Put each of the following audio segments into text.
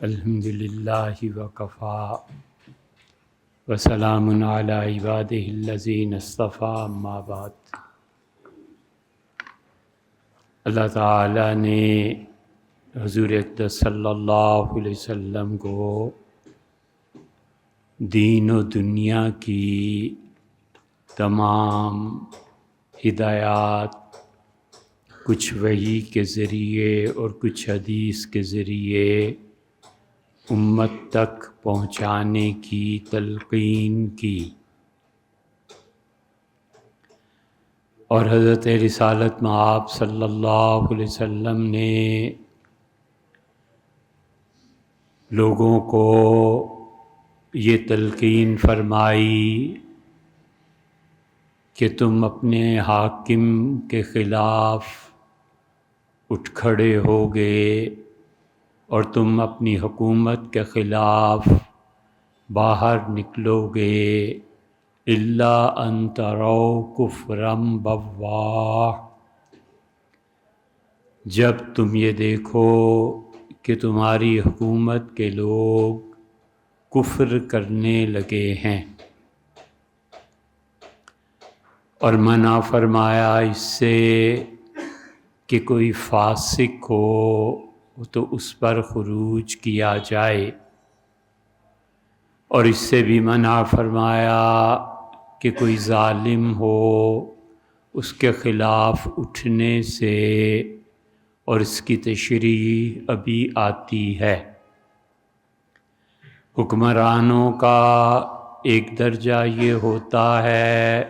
الحمدللہ وکفیٰ وسلام علی عبادہ الذین اصطفیٰ اما بعد۔ اللہ تعالیٰ نے حضور اقدس صلی اللہ علیہ وسلم کو دین و دنیا کی تمام ہدایات کچھ وحی کے ذریعے اور کچھ حدیث کے ذریعے امت تک پہنچانے کی تلقین کی، اور حضرت رسالت مآب صلی اللہ علیہ وسلم نے لوگوں کو یہ تلقین فرمائی کہ تم اپنے حاکم کے خلاف اٹھ کھڑے ہوگے اور تم اپنی حکومت کے خلاف باہر نکلو گے، الا ان تروا کفرا بواح، جب تم یہ دیکھو کہ تمہاری حکومت کے لوگ کفر کرنے لگے ہیں۔ اور منع فرمایا اس سے کہ کوئی فاسق ہو تو اس پر خروج کیا جائے، اور اس سے بھی منع فرمایا کہ کوئی ظالم ہو اس کے خلاف اٹھنے سے، اور اس کی تشریح ابھی آتی ہے۔ حکمرانوں کا ایک درجہ یہ ہوتا ہے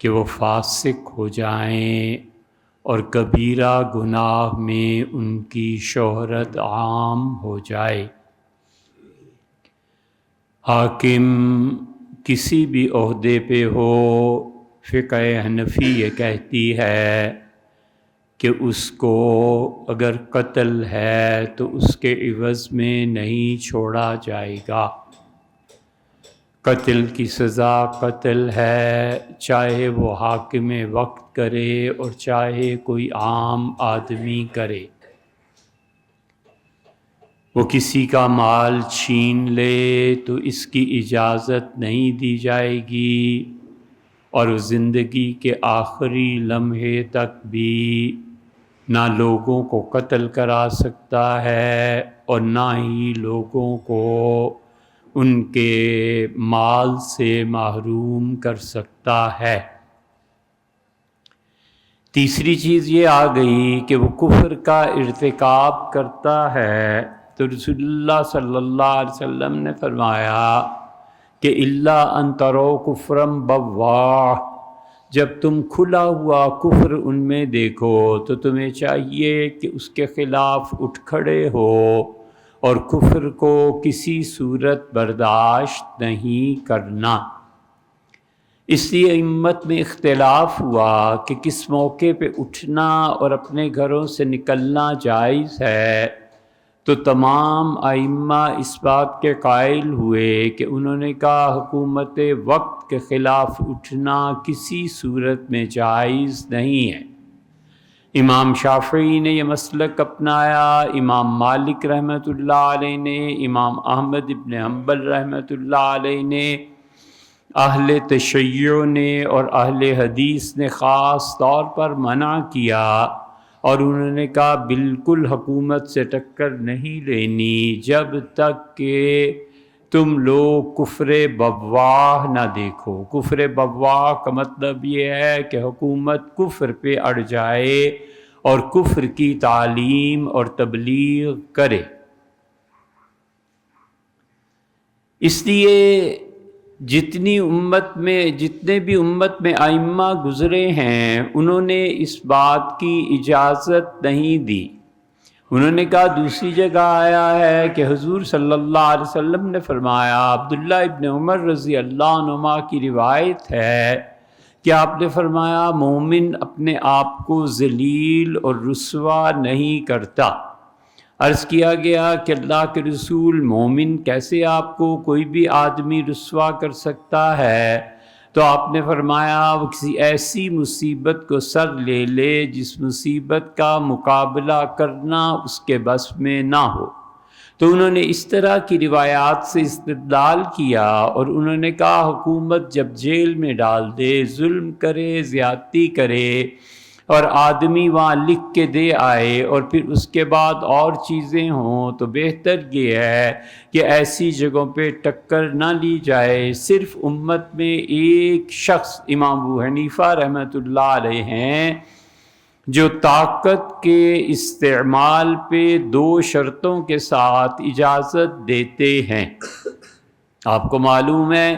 کہ وہ فاسق ہو جائیں اور کبیرہ گناہ میں ان کی شہرت عام ہو جائے۔ حاکم کسی بھی عہدے پہ ہو، فقہ حنفی یہ کہتی ہے کہ اس کو اگر قتل ہے تو اس کے عوض میں نہیں چھوڑا جائے گا۔ قتل کی سزا قتل ہے، چاہے وہ حاکم وقت کرے اور چاہے کوئی عام آدمی کرے۔ وہ کسی کا مال چھین لے تو اس کی اجازت نہیں دی جائے گی، اور وہ زندگی کے آخری لمحے تک بھی نہ لوگوں کو قتل کرا سکتا ہے اور نہ ہی لوگوں کو ان کے مال سے محروم کر سکتا ہے۔ تیسری چیز یہ آ گئی کہ وہ کفر کا ارتکاب کرتا ہے تو رسول اللہ صلی اللہ علیہ وسلم نے فرمایا کہ الا ان تروا کفرا بواح، جب تم کھلا ہوا کفر ان میں دیکھو تو تمہیں چاہیے کہ اس کے خلاف اٹھ کھڑے ہو اور کفر کو کسی صورت برداشت نہیں کرنا۔ اس لیے امت میں اختلاف ہوا کہ کس موقع پہ اٹھنا اور اپنے گھروں سے نکلنا جائز ہے، تو تمام ائمہ اس بات کے قائل ہوئے کہ انہوں نے کہا حکومت وقت کے خلاف اٹھنا کسی صورت میں جائز نہیں ہے۔ امام شافعی نے یہ مسلک اپنایا، امام مالک رحمۃ اللہ علیہ نے، امام احمد ابن حنبل رحمۃ اللہ علیہ نے، اہل تشیع نے اور اہل حدیث نے خاص طور پر منع کیا، اور انہوں نے کہا بالکل حکومت سے ٹکر نہیں لینی جب تک کہ تم لوگ کفر بواح نہ دیکھو۔ کفر بواح کا مطلب یہ ہے کہ حکومت کفر پہ اڑ جائے اور کفر کی تعلیم اور تبلیغ کرے۔ اس لیے جتنے بھی امت میں ائمہ گزرے ہیں انہوں نے اس بات کی اجازت نہیں دی۔ انہوں نے کہا دوسری جگہ آیا ہے کہ حضور صلی اللہ علیہ وسلم نے فرمایا، عبداللہ ابن عمر رضی اللہ عنہما کی روایت ہے کہ آپ نے فرمایا مومن اپنے آپ کو ذلیل اور رسوا نہیں کرتا۔ عرض کیا گیا کہ اللہ کے رسول مومن کیسے آپ کو کوئی بھی آدمی رسوا کر سکتا ہے؟ تو آپ نے فرمایا وہ کسی ایسی مصیبت کو سر لے لے جس مصیبت کا مقابلہ کرنا اس کے بس میں نہ ہو۔ تو انہوں نے اس طرح کی روایات سے استدلال کیا، اور انہوں نے کہا حکومت جب جیل میں ڈال دے، ظلم کرے، زیادتی کرے، اور آدمی وہاں لکھ کے دے آئے اور پھر اس کے بعد اور چیزیں ہوں، تو بہتر یہ ہے کہ ایسی جگہوں پہ ٹکر نہ لی جائے۔ صرف امت میں ایک شخص امام ابو حنیفہ رحمۃ اللہ علیہ ہیں جو طاقت کے استعمال پہ 2 شرطوں کے ساتھ اجازت دیتے ہیں۔ آپ کو معلوم ہے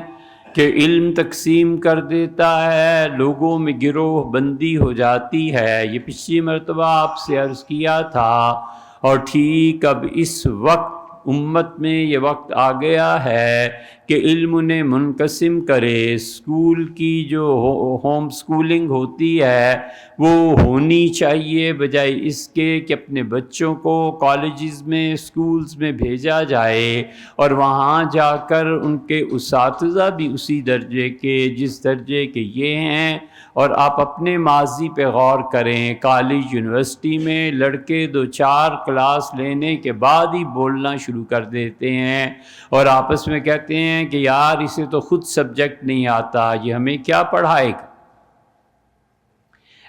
کہ علم تقسیم کر دیتا ہے، لوگوں میں گروہ بندی ہو جاتی ہے، یہ پچھلی مرتبہ آپ سے عرض کیا تھا، اور ٹھیک اب اس وقت امت میں یہ وقت آ گیا ہے کہ علم انہیں منقسم کرے۔ اسکول کی جو ہوم سکولنگ ہوتی ہے وہ ہونی چاہیے، بجائے اس کے کہ اپنے بچوں کو کالجز میں، اسکولز میں بھیجا جائے اور وہاں جا کر ان کے اساتذہ بھی اسی درجے کے جس درجے کے یہ ہیں۔ اور آپ اپنے ماضی پہ غور کریں، کالج یونیورسٹی میں لڑکے 2-4 کلاس لینے کے بعد ہی بولنا شروع کر دیتے ہیں، اور آپس میں کہتے ہیں کہ یار اسے تو خود سبجیکٹ نہیں آتا، یہ ہمیں کیا پڑھائے گا۔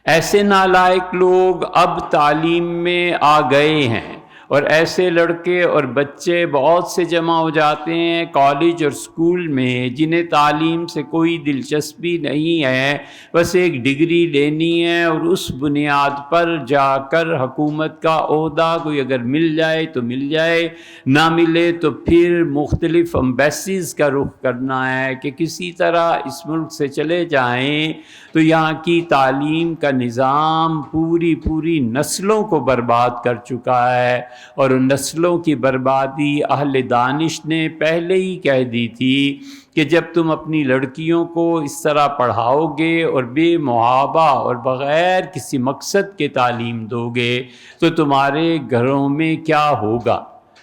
ایسے نالائق لوگ اب تعلیم میں آ گئے ہیں، اور ایسے لڑکے اور بچے بہت سے جمع ہو جاتے ہیں کالج اور سکول میں، جنہیں تعلیم سے کوئی دلچسپی نہیں ہے، بس ایک ڈگری لینی ہے، اور اس بنیاد پر جا کر حکومت کا عہدہ کوئی اگر مل جائے تو مل جائے، نہ ملے تو پھر مختلف امبیسیز کا رخ کرنا ہے کہ کسی طرح اس ملک سے چلے جائیں۔ تو یہاں کی تعلیم کا نظام پوری نسلوں کو برباد کر چکا ہے، اور ان نسلوں کی بربادی اہل دانش نے پہلے ہی کہہ دی تھی کہ جب تم اپنی لڑکیوں کو اس طرح پڑھاؤ گے اور بے محابہ اور بغیر کسی مقصد کے تعلیم دو گے تو تمہارے گھروں میں کیا ہوگا۔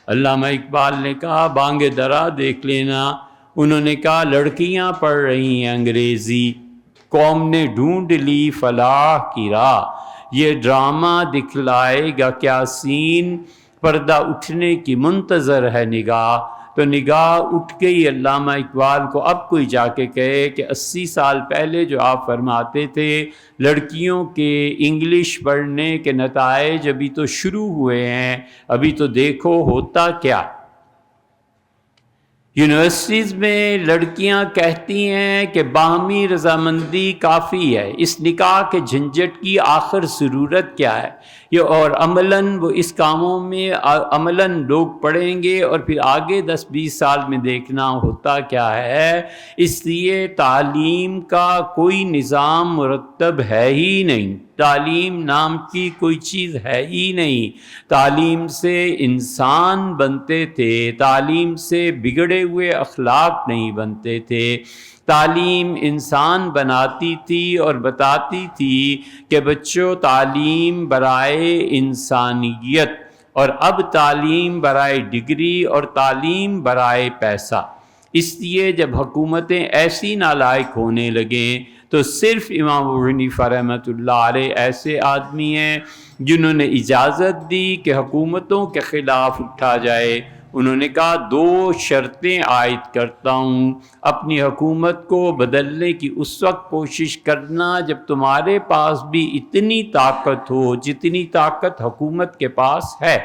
علامہ اقبال نے کہا بانگ درا دیکھ لینا، انہوں نے کہا لڑکیاں پڑھ رہی ہیں انگریزی، قوم نے ڈھونڈ لی فلاح کی راہ، یہ ڈرامہ دکھلائے گا کیا سین، پردہ اٹھنے کی منتظر ہے نگاہ۔ تو نگاہ اٹھ گئی علامہ اقبال کو۔ اب کوئی جا کے کہے کہ 80 سال پہلے جو آپ فرماتے تھے لڑکیوں کے انگلش پڑھنے کے نتائج ابھی تو شروع ہوئے ہیں، ابھی تو دیکھو ہوتا کیا۔ یونیورسٹیز میں لڑکیاں کہتی ہیں کہ باہمی رضامندی کافی ہے، اس نکاح کے جھنجٹ کی آخر ضرورت کیا ہے، یہ اور عملاً وہ اس کاموں میں عملاً لوگ پڑھیں گے اور پھر آگے 10-20 سال میں دیکھنا ہوتا کیا ہے۔ اس لیے تعلیم کا کوئی نظام مرتب ہے ہی نہیں، تعلیم نام کی کوئی چیز ہے ہی نہیں۔ تعلیم سے انسان بنتے تھے، تعلیم سے بگڑے ہوئے اخلاق نہیں بنتے تھے۔ تعلیم انسان بناتی تھی اور بتاتی تھی کہ بچوں تعلیم برائے انسانیت، اور اب تعلیم برائے ڈگری اور تعلیم برائے پیسہ۔ اس لیے جب حکومتیں ایسی نالائق ہونے لگیں تو صرف امام ابو حنیفہ رحمۃ اللہ علیہ ایسے آدمی ہیں جنہوں نے اجازت دی کہ حکومتوں کے خلاف اٹھا جائے۔ انہوں نے کہا 2 شرطیں عائد کرتا ہوں، اپنی حکومت کو بدلنے کی اس وقت کوشش کرنا جب تمہارے پاس بھی اتنی طاقت ہو جتنی طاقت حکومت کے پاس ہے۔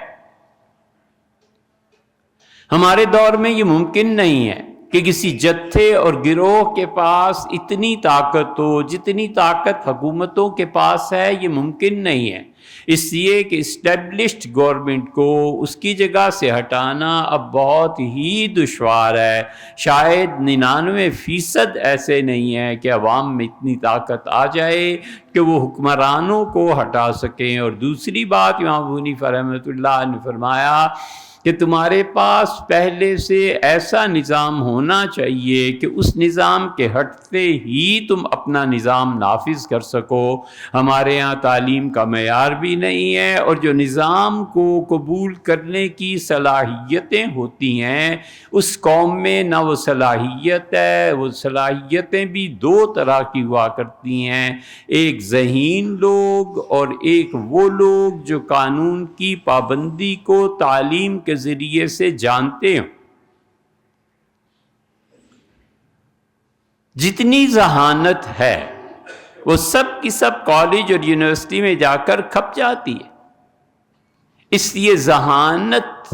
ہمارے دور میں یہ ممکن نہیں ہے کہ کسی جتھے اور گروہ کے پاس اتنی طاقت ہو جتنی طاقت حکومتوں کے پاس ہے، یہ ممکن نہیں ہے۔ اس لیے کہ اسٹیبلشڈ گورنمنٹ کو اس کی جگہ سے ہٹانا اب بہت ہی دشوار ہے۔ شاید 99% ایسے نہیں ہے کہ عوام میں اتنی طاقت آ جائے کہ وہ حکمرانوں کو ہٹا سکیں۔ اور دوسری بات امام ابو حنیفہ رحمۃ اللہ نے فرمایا کہ تمہارے پاس پہلے سے ایسا نظام ہونا چاہیے کہ اس نظام کے ہٹتے ہی تم اپنا نظام نافذ کر سکو۔ ہمارے ہاں تعلیم کا معیار بھی نہیں ہے، اور جو نظام کو قبول کرنے کی صلاحیتیں ہوتی ہیں اس قوم میں نہ وہ صلاحیت ہے۔ وہ صلاحیتیں بھی 2 طرح کی ہوا کرتی ہیں، ایک ذہین لوگ اور ایک وہ لوگ جو قانون کی پابندی کو تعلیم کے ذریعے سے جانتے ہوں۔ جتنی ذہانت ہے وہ سب کی سب کالج اور یونیورسٹی میں جا کر کھپ جاتی ہے۔ اس لیے ذہانت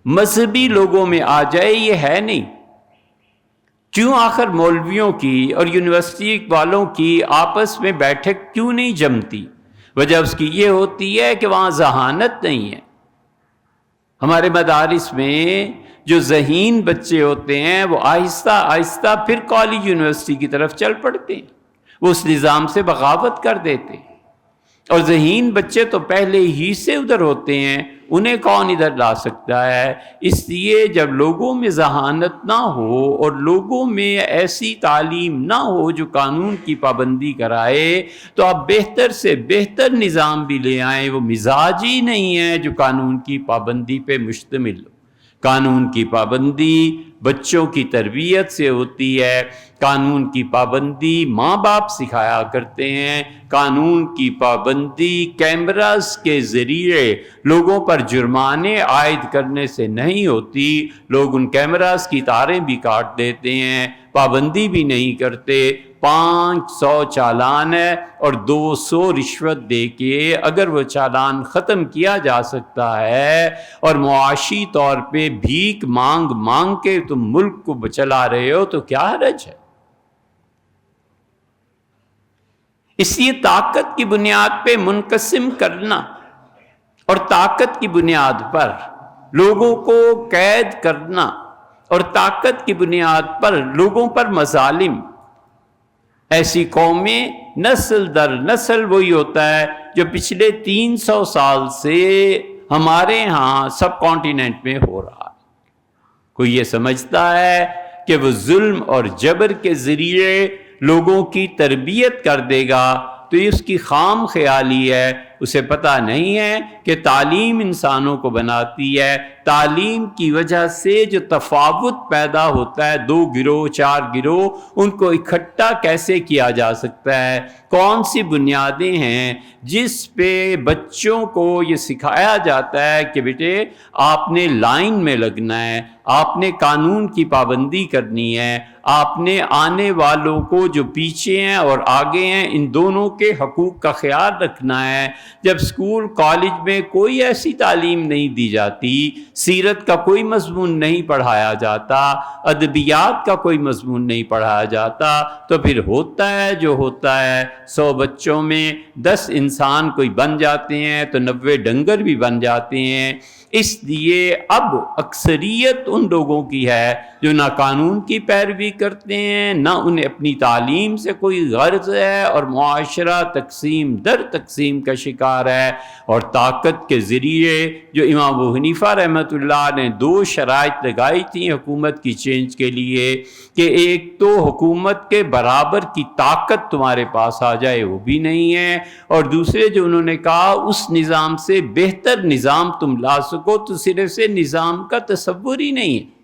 مذہبی لوگوں میں آ جائے یہ ہے نہیں۔ کیوں آخر مولویوں کی اور یونیورسٹی والوں کی آپس میں بیٹھک کیوں نہیں جمتی؟ وجہ اس کی یہ ہوتی ہے کہ وہاں ذہانت نہیں ہے۔ ہمارے مدارس میں جو ذہین بچے ہوتے ہیں وہ آہستہ آہستہ پھر کالج یونیورسٹی کی طرف چل پڑتے ہیں، وہ اس نظام سے بغاوت کر دیتے ہیں، اور ذہین بچے تو پہلے ہی سے ادھر ہوتے ہیں، انہیں کون ادھر لا سکتا ہے؟ اس لیے جب لوگوں میں ذہانت نہ ہو اور لوگوں میں ایسی تعلیم نہ ہو جو قانون کی پابندی کرائے، تو آپ بہتر سے بہتر نظام بھی لے آئیں، وہ مزاج ہی نہیں ہے جو قانون کی پابندی پہ مشتمل ہو۔ قانون کی پابندی بچوں کی تربیت سے ہوتی ہے، قانون کی پابندی ماں باپ سکھایا کرتے ہیں، قانون کی پابندی کیمراز کے ذریعے لوگوں پر جرمانے عائد کرنے سے نہیں ہوتی۔ لوگ ان کیمراز کی تاریں بھی کاٹ دیتے ہیں، پابندی بھی نہیں کرتے۔ 500 چالان ہے اور 200 رشوت دے کے اگر وہ چالان ختم کیا جا سکتا ہے اور معاشی طور پہ بھیک مانگ مانگ کے تم ملک کو چلا رہے ہو تو کیا حرج ہے؟ اس لیے طاقت کی بنیاد پہ منقسم کرنا اور طاقت کی بنیاد پر لوگوں کو قید کرنا اور طاقت کی بنیاد پر لوگوں پر مظالم، ایسی قومیں نسل در نسل وہی ہوتا ہے جو پچھلے 300 سال سے ہمارے ہاں سب کانٹیننٹ میں ہو رہا ہے۔ کوئی یہ سمجھتا ہے کہ وہ ظلم اور جبر کے ذریعے لوگوں کی تربیت کر دے گا تو یہ اس کی خام خیالی ہے۔ اسے پتہ نہیں ہے کہ تعلیم انسانوں کو بناتی ہے۔ تعلیم کی وجہ سے جو تفاوت پیدا ہوتا ہے، 2 گروہ 4 گروہ، ان کو اکٹھا کیسے کیا جا سکتا ہے؟ کون سی بنیادیں ہیں جس پہ بچوں کو یہ سکھایا جاتا ہے کہ بیٹے آپ نے لائن میں لگنا ہے، آپ نے قانون کی پابندی کرنی ہے، آپ نے آنے والوں کو جو پیچھے ہیں اور آگے ہیں ان دونوں کے حقوق کا خیال رکھنا ہے۔ جب اسکول کالج میں کوئی ایسی تعلیم نہیں دی جاتی، سیرت کا کوئی مضمون نہیں پڑھایا جاتا، ادبیات کا کوئی مضمون نہیں پڑھایا جاتا، تو پھر ہوتا ہے جو ہوتا ہے۔ 100 بچوں میں 10 انسان کوئی بن جاتے ہیں تو 90 ڈنگر بھی بن جاتے ہیں۔ اس لیے اب اکثریت ان لوگوں کی ہے جو نہ قانون کی پیروی کرتے ہیں، نہ انہیں اپنی تعلیم سے کوئی غرض ہے، اور معاشرہ تقسیم در تقسیم کا شکار ہے۔ اور طاقت کے ذریعے جو امام ابو حنیفہ رحمۃ اللہ نے 2 شرائط لگائی تھیں حکومت کی چینج کے لیے، کہ ایک تو حکومت کے برابر کی طاقت تمہارے پاس آ جائے، وہ بھی نہیں ہے، اور دوسرے جو انہوں نے کہا اس نظام سے بہتر نظام تم لا سکو تو سرے سے نظام کا تصور ہی نہیں ہے۔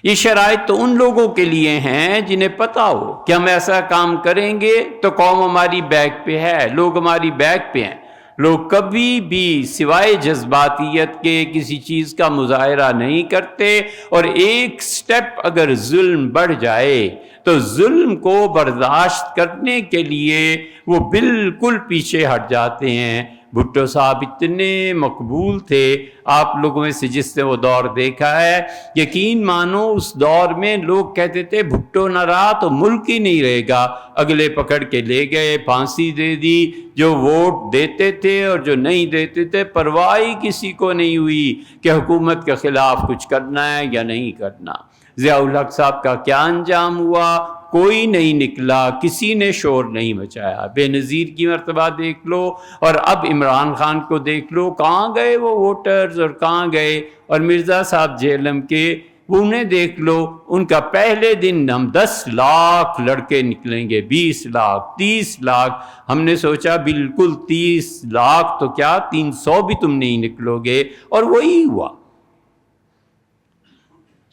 یہ شرائط تو ان لوگوں کے لیے ہیں جنہیں پتہ ہو کہ ہم ایسا کام کریں گے تو قوم ہماری بیک پہ ہے، لوگ ہماری بیک پہ ہیں۔ لوگ کبھی بھی سوائے جذباتیت کے کسی چیز کا مظاہرہ نہیں کرتے، اور ایک سٹیپ اگر ظلم بڑھ جائے تو ظلم کو برداشت کرنے کے لیے وہ بالکل پیچھے ہٹ جاتے ہیں۔ بھٹو صاحب اتنے مقبول تھے، آپ لوگوں میں سے جس نے وہ دور دیکھا ہے، یقین مانو اس دور میں لوگ کہتے تھے بھٹو نہ رہا تو ملک ہی نہیں رہے گا۔ اگلے پکڑ کے لے گئے، پھانسی دے دی، جو ووٹ دیتے تھے اور جو نہیں دیتے تھے پرواہ کسی کو نہیں ہوئی کہ حکومت کے خلاف کچھ کرنا ہے یا نہیں کرنا۔ ضیاء الحق صاحب کا کیا انجام ہوا؟ کوئی نہیں نکلا، کسی نے شور نہیں مچایا۔ بے نظیر کی مرتبہ دیکھ لو، اور اب عمران خان کو دیکھ لو، کہاں گئے وہ ووٹرز اور کہاں گئے؟ اور مرزا صاحب جہلم کے انہیں دیکھ لو، ان کا پہلے دن ہم 10 لاکھ لڑکے نکلیں گے، 20 لاکھ 30 لاکھ، ہم نے سوچا بالکل 30 لاکھ تو کیا 300 بھی تم نہیں نکلو گے، اور وہی ہوا۔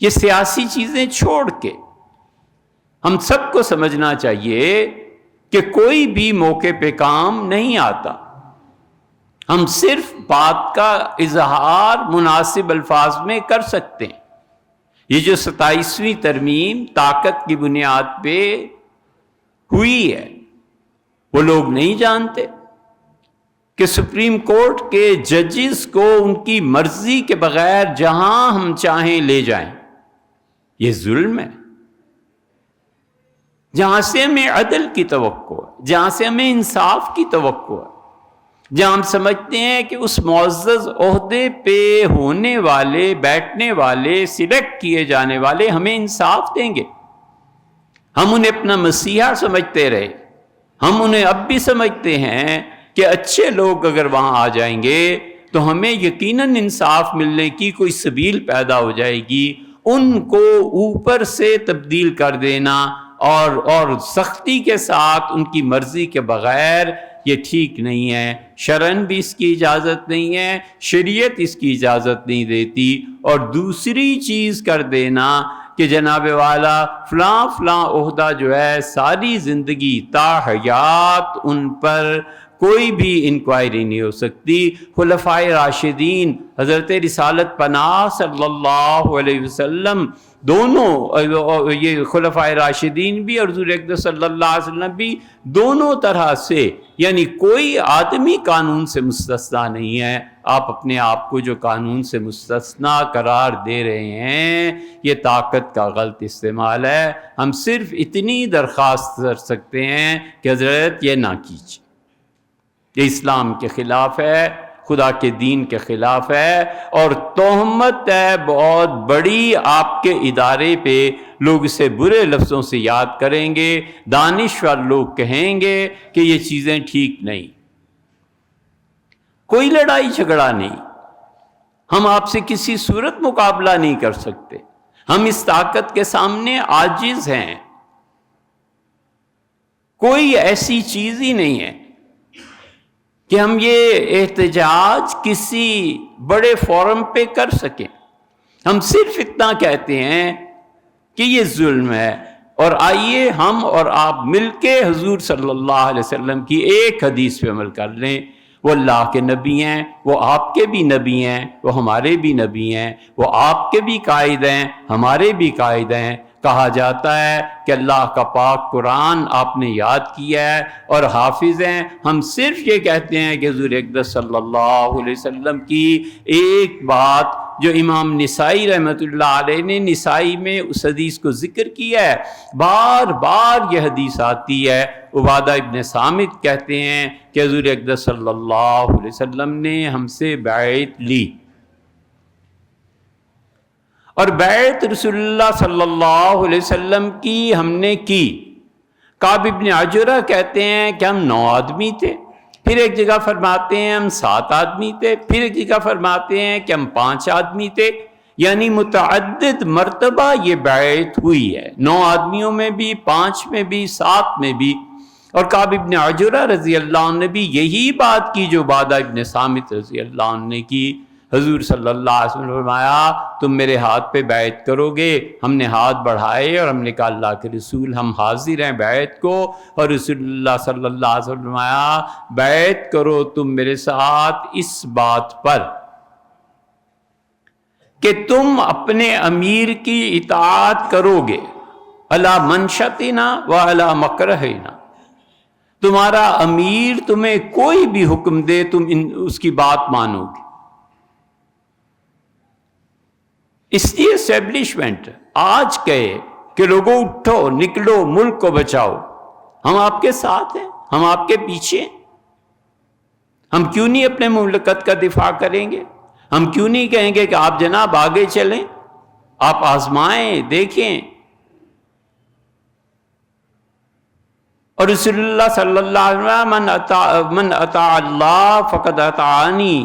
یہ سیاسی چیزیں چھوڑ کے ہم سب کو سمجھنا چاہیے کہ کوئی بھی موقع پہ کام نہیں آتا۔ ہم صرف بات کا اظہار مناسب الفاظ میں کر سکتے ہیں۔ یہ جو 27ویں ترمیم طاقت کی بنیاد پہ ہوئی ہے، وہ لوگ نہیں جانتے کہ سپریم کورٹ کے ججز کو ان کی مرضی کے بغیر جہاں ہم چاہیں لے جائیں۔ یہ ظلم ہے۔ جہاں سے ہمیں عدل کی توقع ہے، جہاں سے ہمیں انصاف کی توقع ہے، جہاں ہم سمجھتے ہیں کہ اس معزز عہدے پہ ہونے والے، بیٹھنے والے، سلیکٹ کیے جانے والے ہمیں انصاف دیں گے، ہم انہیں اپنا مسیحا سمجھتے رہے، ہم انہیں اب بھی سمجھتے ہیں کہ اچھے لوگ اگر وہاں آ جائیں گے تو ہمیں یقیناً انصاف ملنے کی کوئی سبیل پیدا ہو جائے گی۔ ان کو اوپر سے تبدیل کر دینا اور سختی کے ساتھ ان کی مرضی کے بغیر، یہ ٹھیک نہیں ہے۔ شرعاً بھی اس کی اجازت نہیں ہے، شریعت اس کی اجازت نہیں دیتی۔ اور دوسری چیز کر دینا کہ جناب والا فلاں فلاں عہدہ جو ہے ساری زندگی تا حیات ان پر کوئی بھی انکوائری نہیں ہو سکتی۔ خلفائے راشدین حضرت رسالت پناہ صلی اللہ علیہ وسلم دونوں، یہ خلفائے راشدین بھی اور حضور اقدس صلی اللہ علیہ وسلم بھی، دونوں طرح سے، یعنی کوئی آدمی قانون سے مستثنا نہیں ہے۔ آپ اپنے آپ کو جو قانون سے مستثنا قرار دے رہے ہیں، یہ طاقت کا غلط استعمال ہے۔ ہم صرف اتنی درخواست کر سکتے ہیں کہ حضرت یہ نہ کیجیے، یہ اسلام کے خلاف ہے، خدا کے دین کے خلاف ہے، اور تہمت ہے بہت بڑی آپ کے ادارے پہ۔ لوگ اسے برے لفظوں سے یاد کریں گے، دانشور لوگ کہیں گے کہ یہ چیزیں ٹھیک نہیں۔ کوئی لڑائی جھگڑا نہیں، ہم آپ سے کسی صورت مقابلہ نہیں کر سکتے، ہم اس طاقت کے سامنے عاجز ہیں۔ کوئی ایسی چیز ہی نہیں ہے کہ ہم یہ احتجاج کسی بڑے فورم پہ کر سکیں۔ ہم صرف اتنا کہتے ہیں کہ یہ ظلم ہے، اور آئیے ہم اور آپ مل کے حضور صلی اللہ علیہ وسلم کی ایک حدیث پہ عمل کر لیں۔ وہ اللہ کے نبی ہیں، وہ آپ کے بھی نبی ہیں، وہ ہمارے بھی نبی ہیں، وہ آپ کے بھی قائد ہیں، ہمارے بھی قائد ہیں۔ کہا جاتا ہے کہ اللہ کا پاک قرآن آپ نے یاد کیا ہے اور حافظ ہیں۔ ہم صرف یہ کہتے ہیں کہ حضور اقدس صلی اللہ علیہ وسلم کی ایک بات جو امام نسائی رحمۃ اللہ علیہ نے نسائی میں اس حدیث کو ذکر کیا ہے، بار بار یہ حدیث آتی ہے۔ عبادہ ابن صامت کہتے ہیں کہ حضور اقدس صلی اللہ علیہ وسلم نے ہم سے بیعت لی، اور بیعت رسول اللہ صلی اللہ علیہ وسلم کی ہم نے کی۔ کعب ابن عجرہ کہتے ہیں کہ ہم 9 آدمی تھے، پھر ایک جگہ فرماتے ہیں ہم 7 آدمی تھے، پھر ایک جگہ فرماتے ہیں کہ ہم 5 آدمی تھے، یعنی متعدد مرتبہ یہ بیعت ہوئی ہے، 9 آدمیوں میں بھی، 5 میں بھی، 7 میں بھی۔ اور کعب ابن عجرہ رضی اللہ عنہ نے بھی یہی بات کی جو عبادہ ابن صامت رضی اللہ عنہ نے کی۔ حضور صلی اللہ علیہ وسلم نے فرمایا تم میرے ہاتھ پہ بیعت کرو گے؟ ہم نے ہاتھ بڑھائے اور ہم نے کہا اللہ کے رسول ہم حاضر ہیں بیعت کو۔ اور رسول اللہ صلی اللہ علیہ وسلم نے فرمایا بیعت کرو تم میرے ساتھ اس بات پر کہ تم اپنے امیر کی اطاعت کرو گے، علی منشتنا و علی مکرہنا، تمہارا امیر تمہیں کوئی بھی حکم دے تم اس کی بات مانو گے۔ اس لیے اسٹیبلشمنٹ آج کہے کہ لوگوں اٹھو نکلو ملک کو بچاؤ، ہم آپ کے ساتھ ہیں، ہم آپ کے پیچھے ہیں۔ ہم کیوں نہیں اپنے مملکت کا دفاع کریں گے؟ ہم کیوں نہیں کہیں گے کہ آپ جناب آگے چلیں، آپ آزمائیں دیکھیں؟ اور رسول اللہ صلی اللہ علیہ وسلم من اطاع اللہ فقد اطاعنی،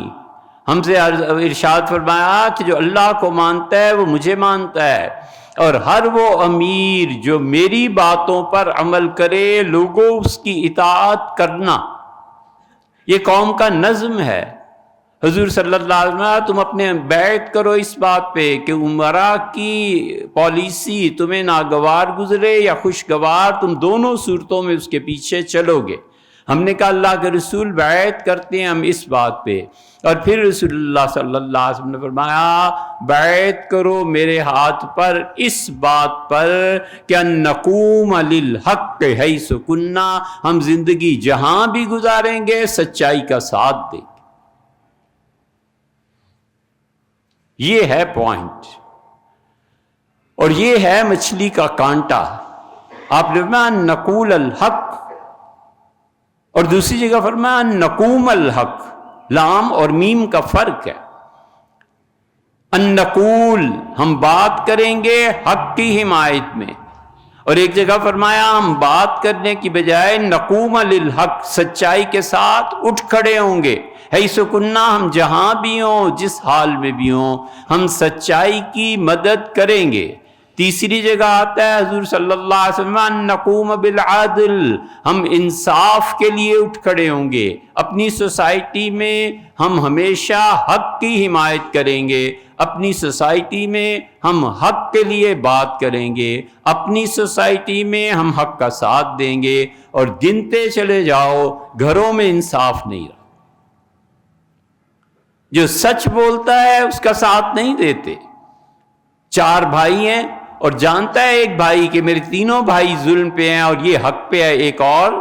ہم سے ارشاد فرمایا کہ جو اللہ کو مانتا ہے وہ مجھے مانتا ہے، اور ہر وہ امیر جو میری باتوں پر عمل کرے لوگوں اس کی اطاعت کرنا، یہ قوم کا نظم ہے۔ حضور صلی اللہ علیہ وسلم تم اپنے بیعت کرو اس بات پہ کہ عمرا کی پالیسی تمہیں ناگوار گزرے یا خوشگوار، تم دونوں صورتوں میں اس کے پیچھے چلو گے۔ ہم نے کہا اللہ کے رسول بیعت کرتے ہیں ہم اس بات پہ، اور پھر رسول اللہ صلی اللہ علیہ وسلم نے فرمایا بیعت کرو میرے ہاتھ پر اس بات پر کہ ان نقوم للحق حیث کنا، ہم زندگی جہاں بھی گزاریں گے سچائی کا ساتھ دیں گے۔ یہ ہے پوائنٹ، اور یہ ہے مچھلی کا کانٹا۔ آپ نے فرمایا نقول الحق، اور دوسری جگہ فرمایا نقوم الحق، لام اور میم کا فرق ہے۔ ان نقول ہم بات کریں گے حق کی حمایت میں، اور ایک جگہ فرمایا ہم بات کرنے کی بجائے نقوم للحق، سچائی کے ساتھ اٹھ کھڑے ہوں گے۔ حیث کنا، ہم جہاں بھی ہوں جس حال میں بھی ہوں ہم سچائی کی مدد کریں گے۔ تیسری جگہ آتا ہے حضور صلی اللہ علیہ وسلم نقوم بالعدل، ہم انصاف کے لیے اٹھ کھڑے ہوں گے۔ اپنی سوسائٹی میں ہم ہمیشہ حق کی حمایت کریں گے، اپنی سوسائٹی میں ہم حق کے لیے بات کریں گے، اپنی سوسائٹی میں ہم حق کا ساتھ دیں گے، اور گنتے چلے جاؤ گھروں میں انصاف نہیں رہا۔ جو سچ بولتا ہے اس کا ساتھ نہیں دیتے۔ 4 بھائی ہیں اور جانتا ہے ایک بھائی کہ میرے تینوں بھائی ظلم پہ ہیں اور یہ حق پہ ہے، ایک اور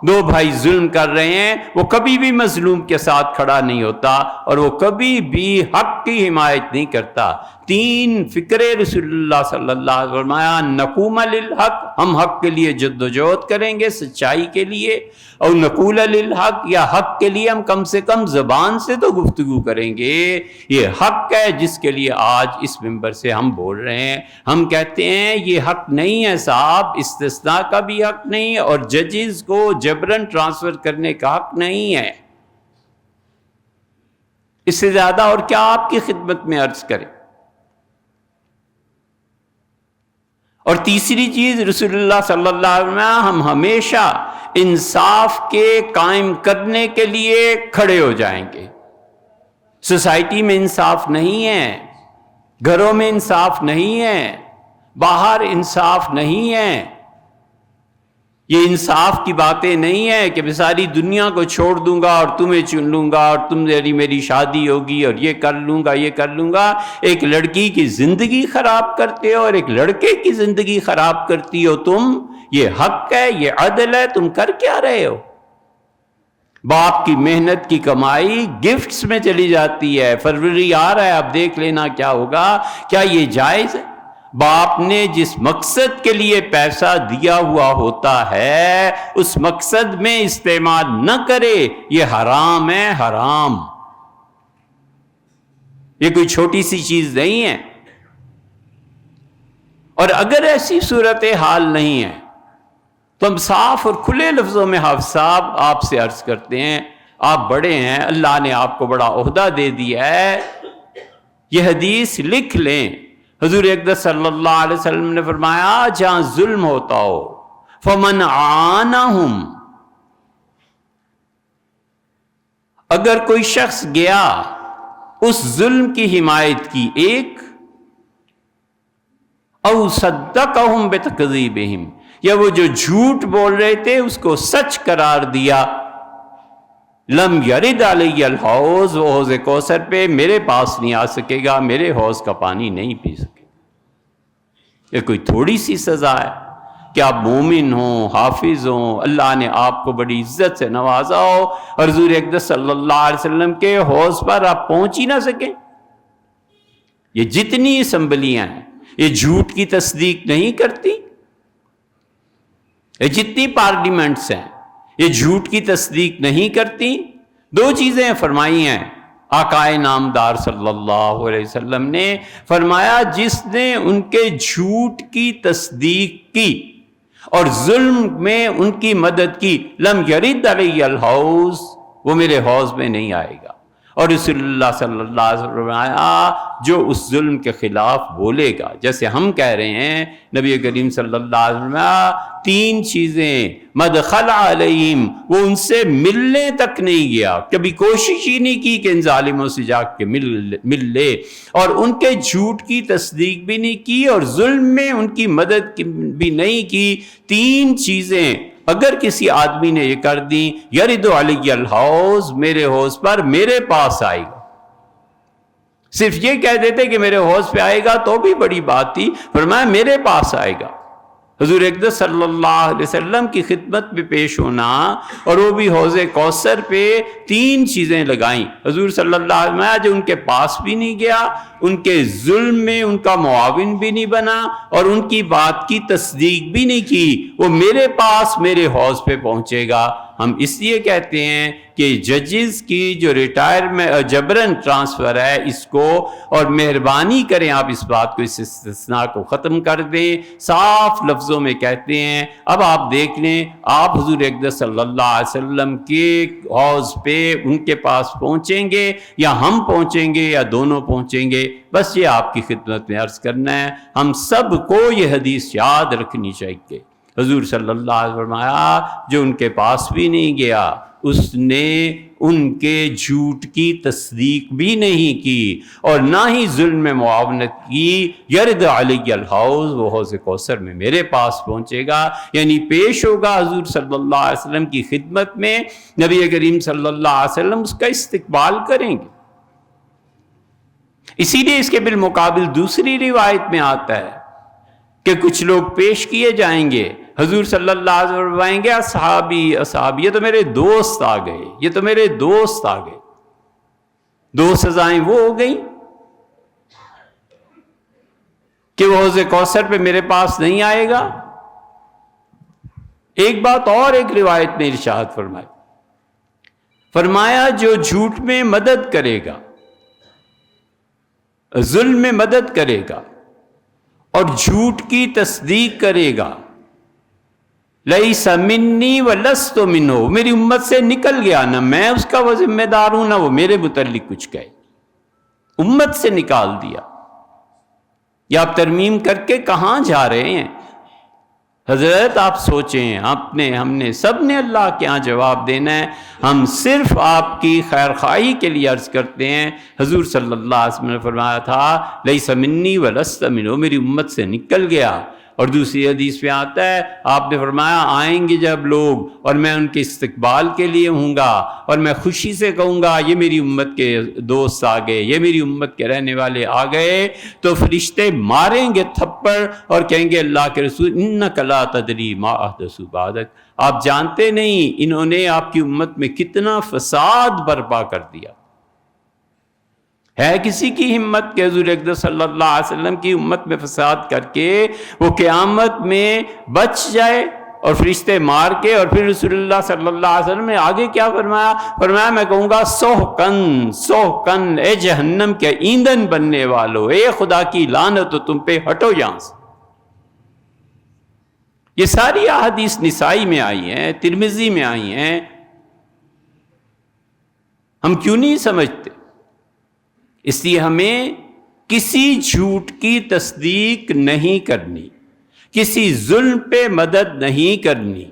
2 بھائی ظلم کر رہے ہیں، وہ کبھی بھی مظلوم کے ساتھ کھڑا نہیں ہوتا اور وہ کبھی بھی حق کی حمایت نہیں کرتا۔ 3 فکرے رسول اللہ صلی اللہ علیہ وسلم فرمایا نقوم للحق، ہم حق کے لیے جدوجہد کریں گے سچائی کے لیے، اور نقول للحق، یا حق کے لیے ہم کم سے کم زبان سے تو گفتگو کریں گے۔ یہ حق ہے جس کے لیے آج اس منبر سے ہم بول رہے ہیں۔ ہم کہتے ہیں یہ حق نہیں ہے صاحب، استثناء کا بھی حق نہیں، اور ججز کو جبرن ٹرانسفر کرنے کا حق نہیں ہے۔ اس سے زیادہ اور کیا آپ کی خدمت میں عرض کریں۔ اور تیسری چیز رسول اللہ صلی اللہ علیہ وسلم، ہم ہمیشہ انصاف کے قائم کرنے کے لیے کھڑے ہو جائیں گے۔ سوسائٹی میں انصاف نہیں ہے، گھروں میں انصاف نہیں ہے، باہر انصاف نہیں ہے۔ یہ انصاف کی باتیں نہیں ہے کہ میں ساری دنیا کو چھوڑ دوں گا اور تمہیں چن لوں گا اور تم میری شادی ہوگی اور یہ کر لوں گا یہ کر لوں گا۔ ایک لڑکی کی زندگی خراب کرتے ہو اور ایک لڑکے کی زندگی خراب کرتی ہو تم، یہ حق ہے، یہ عدل ہے، تم کر کیا رہے ہو؟ باپ کی محنت کی کمائی گفٹس میں چلی جاتی ہے، فروری آ رہا ہے اب دیکھ لینا کیا ہوگا، کیا یہ جائز ہے؟ باپ نے جس مقصد کے لیے پیسہ دیا ہوا ہوتا ہے اس مقصد میں استعمال نہ کرے، یہ حرام ہے، حرام۔ یہ کوئی چھوٹی سی چیز نہیں ہے۔ اور اگر ایسی صورتحال نہیں ہے تو ہم صاف اور کھلے لفظوں میں حافظ صاحب آپ سے عرض کرتے ہیں، آپ بڑے ہیں، اللہ نے آپ کو بڑا عہدہ دے دیا ہے، یہ حدیث لکھ لیں۔ حضور اقدس صلی اللہ علیہ وسلم نے فرمایا جہاں ظلم ہوتا ہو فمن عانہم، اگر کوئی شخص گیا اس ظلم کی حمایت کی، ایک او صدقہم بتکذیبہم، یا وہ جو جھوٹ بول رہے تھے اس کو سچ قرار دیا، لم یرد علی الحوض، وہ حوض کوثر پہ میرے پاس نہیں آ سکے گا، میرے حوض کا پانی نہیں پی سکے۔ یہ کوئی تھوڑی سی سزا ہے کہ آپ مومن ہوں، حافظ ہوں، اللہ نے آپ کو بڑی عزت سے نوازا ہو اور حضور اقدس صلی اللہ علیہ وسلم کے حوض پر آپ پہنچ ہی نہ سکیں۔ یہ جتنی اسمبلیاں ہیں یہ جھوٹ کی تصدیق نہیں کرتی، یہ جتنی پارلیمنٹس ہیں یہ جھوٹ کی تصدیق نہیں کرتی۔ 2 چیزیں فرمائی ہیں آقا نامدار صلی اللہ علیہ وسلم نے، فرمایا جس نے ان کے جھوٹ کی تصدیق کی اور ظلم میں ان کی مدد کی، لم یرد علی الحوض، وہ میرے حوض میں نہیں آئے گا۔ اور رسول اللہ صلی اللہ علیہ وسلم فرمایا جو اس ظلم کے خلاف بولے گا، جیسے ہم کہہ رہے ہیں نبی کریم صلی اللہ علیہ وسلم 3 چیزیں مدخل علیہم، وہ ان سے ملنے تک نہیں گیا، کبھی کوشش ہی نہیں کی کہ ان ظالموں سے جا کے مل لے، اور ان کے جھوٹ کی تصدیق بھی نہیں کی اور ظلم میں ان کی مدد بھی نہیں کی۔ 3 چیزیں اگر کسی آدمی نے یہ کر دی یرد علی الحوض، میرے حوض پر میرے پاس آئے گا، صرف یہ کہہ دیتے کہ میرے حوض پہ آئے گا تو بھی بڑی بات تھی، فرمایا میرے پاس آئے گا۔ حضور اقدس صلی اللہ علیہ وسلم کی خدمت میں پیش ہونا، اور وہ بھی حوض کوثر پہ 3 چیزیں لگائیں۔ حضور صلی اللہ علیہ وسلم جو ان کے پاس بھی نہیں گیا، ان کے ظلم میں ان کا معاون بھی نہیں بنا، اور ان کی بات کی تصدیق بھی نہیں کی، وہ میرے پاس میرے حوض پہ پہنچے گا۔ ہم اس لیے کہتے ہیں کہ ججز کی جو ریٹائرمنٹ جبرن ٹرانسفر ہے اس کو، اور مہربانی کریں آپ اس بات کو، اس استثناء کو ختم کر دیں، صاف لفظوں میں کہتے ہیں اب آپ دیکھ لیں آپ حضور اقدس صلی اللہ علیہ وسلم کے حوض پہ ان کے پاس پہنچیں گے یا ہم پہنچیں گے یا دونوں پہنچیں گے، بس یہ آپ کی خدمت میں عرض کرنا ہے۔ ہم سب کو یہ حدیث یاد رکھنی چاہیے۔ حضور صلی اللہ علیہ وسلم فرمایا جو ان کے پاس بھی نہیں گیا اس نے ان کے جھوٹ کی تصدیق بھی نہیں کی اور نہ ہی ظلم میں معاونت کی۔ یرد علی الحوض، وہ حوض کوثر میں میرے پاس پہنچے گا، یعنی پیش ہوگا حضور صلی اللہ علیہ وسلم کی خدمت میں، نبی کریم صلی اللہ علیہ وسلم اس کا استقبال کریں گے۔ اسی لیے اس کے بالمقابل دوسری روایت میں آتا ہے کہ کچھ لوگ پیش کیے جائیں گے، حضور صلی اللہ علیہ وسلم فرمائیں گے اصحابی اصحابی، یہ تو میرے دوست آ گئے، یہ تو میرے دوست آ گئے۔ 2 سزائیں وہ ہو گئیں کہ وہ حوض کوثر پہ میرے پاس نہیں آئے گا۔ ایک بات اور ایک روایت میں ارشاد فرمایا جو جھوٹ میں مدد کرے گا، ظلم میں مدد کرے گا اور جھوٹ کی تصدیق کرے گا، لَيْسَ مِنِّي وَلَسْتُ مِنْهُ، میری امت سے نکل گیا، نہ میں اس کا وہ ذمہ دار ہوں نہ وہ میرے متعلق کچھ کہے، امت سے نکال دیا۔ یا آپ ترمیم کر کے کہاں جا رہے ہیں حضرت؟ آپ سوچیں، ہم نے سب نے اللہ کے ہاں جواب دینا ہے۔ ہم صرف آپ کی خیر خواہی کے لیے عرض کرتے ہیں۔ حضور صلی اللہ علیہ وسلم نے فرمایا تھا لیس منی ولست منہ، میری امت سے نکل گیا۔ اور دوسری حدیث میں آتا ہے آپ نے فرمایا آئیں گے جب لوگ اور میں ان کے استقبال کے لیے ہوں گا اور میں خوشی سے کہوں گا یہ میری امت کے دوست آ گئے، یہ میری امت کے رہنے والے آ گئے، تو فرشتے ماریں گے تھپڑ اور کہیں گے اللہ کے رسول انک لا تدری ما احدثوا بعدک، آپ جانتے نہیں انہوں نے آپ کی امت میں کتنا فساد برپا کر دیا۔ ہے کسی کی ہمت کہ حضور اقدس صلی اللہ علیہ وسلم کی امت میں فساد کر کے وہ قیامت میں بچ جائے اور فرشتے مار کے؟ اور پھر رسول اللہ صلی اللہ علیہ وسلم نے آگے کیا فرمایا میں کہوں گا سوحقن سوحقن، اے جہنم کے ایندھن بننے والو، اے خدا کی لعنت ہو تم پہ، ہٹو یہاں سے۔ یہ ساری احادیث نسائی میں آئی ہیں، ترمذی میں آئی ہیں، ہم کیوں نہیں سمجھتے؟ اس لیے ہمیں کسی جھوٹ کی تصدیق نہیں کرنی، کسی ظلم پہ مدد نہیں کرنی،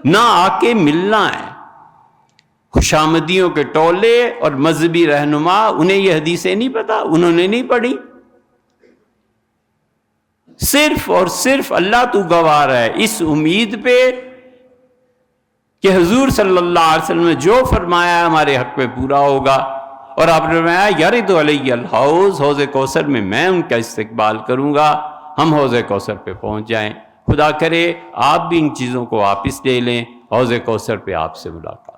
نہ آ کے ملنا ہے۔ خوشامدیوں کے ٹولے اور مذہبی رہنما، انہیں یہ حدیثیں نہیں پتہ، انہوں نے نہیں پڑھی، صرف اور صرف اللہ تو گواہ ہے اس امید پہ کہ حضور صلی اللہ علیہ وسلم نے جو فرمایا ہمارے حق میں پورا ہوگا۔ اور آپ نے فرمایا یرد علی الحوض، حوض کوثر میں ان کا استقبال کروں گا، ہم حوض کوثر پہ پہنچ جائیں۔ خدا کرے آپ بھی ان چیزوں کو واپس لے لیں، حوض کوثر پہ آپ سے ملاقات۔